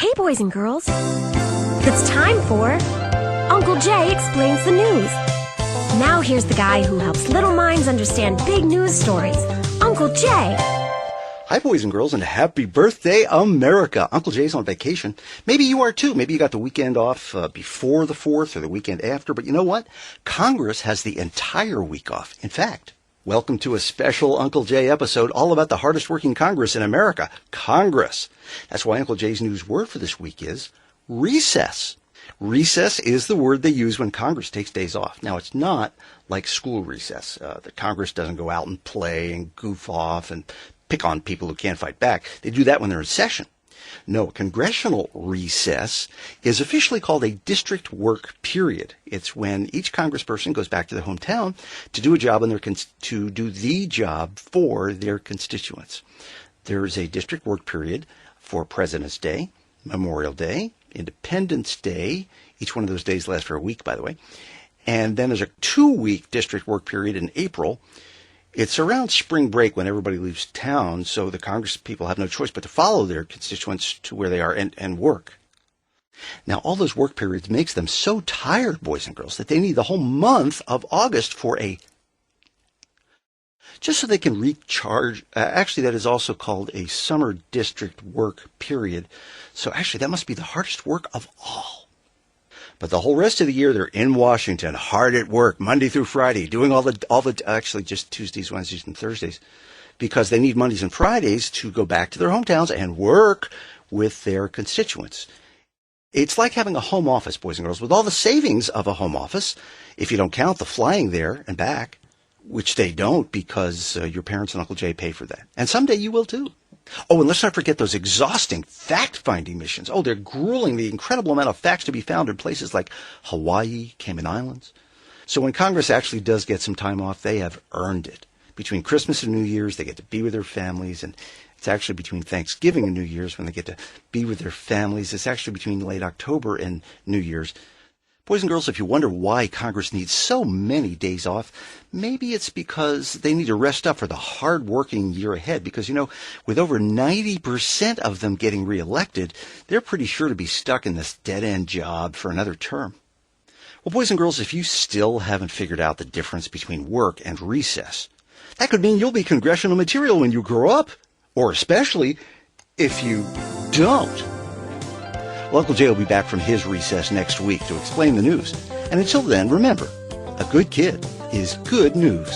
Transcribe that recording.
Hey, boys and girls. It's time for Uncle Jay Explains the News. Now here's the guy who helps little minds understand big news stories, Uncle Jay. Hi, boys and girls, and happy birthday, America. Uncle Jay's on vacation. Maybe you are too. Maybe you got the weekend off before the 4th or the weekend after. But you know what? Congress has the entire week off. In fact, welcome to a special Uncle Jay episode all about the hardest working Congress in America, Congress. That's why Uncle Jay's news word for this week is recess. Recess is the word they use when Congress takes days off. Now, it's not like school recess. The Congress doesn't go out and play and goof off and pick on people who can't fight back. They do that when they're in session. No, congressional recess is officially called a district work period. It's when each congressperson goes back to their hometown to do a job to do the job for their constituents. There is a district work period for President's Day, Memorial Day, Independence Day. Each one of those days lasts for a week, by the way. And then there's a 2-week district work period in April. It's around spring break when everybody leaves town, so the Congress people have no choice but to follow their constituents to where they are and work. Now, all those work periods makes them so tired, boys and girls, that they need the whole month of August for just so they can recharge. Actually, that is also called a summer district work period. So actually, that must be the hardest work of all. But the whole rest of the year, they're in Washington, hard at work, Monday through Friday, doing actually just Tuesdays, Wednesdays, and Thursdays, because they need Mondays and Fridays to go back to their hometowns and work with their constituents. It's like having a home office, boys and girls, with all the savings of a home office, if you don't count the flying there and back, which they don't because your parents and Uncle Jay pay for that. And someday you will too. Oh, and let's not forget those exhausting fact-finding missions. Oh, they're grueling, the incredible amount of facts to be found in places like Hawaii, Cayman Islands. So when Congress actually does get some time off, they have earned it. Between Christmas and New Year's, they get to be with their families, and it's actually between Thanksgiving and New Year's when they get to be with their families. It's actually between late October and New Year's. Boys and girls, if you wonder why Congress needs so many days off, maybe it's because they need to rest up for the hard-working year ahead. Because, with over 90% of them getting reelected, they're pretty sure to be stuck in this dead-end job for another term. Well, boys and girls, if you still haven't figured out the difference between work and recess, that could mean you'll be congressional material when you grow up, or especially if you don't. Well, Uncle Jay will be back from his recess next week to explain the news. And until then, remember, a good kid is good news.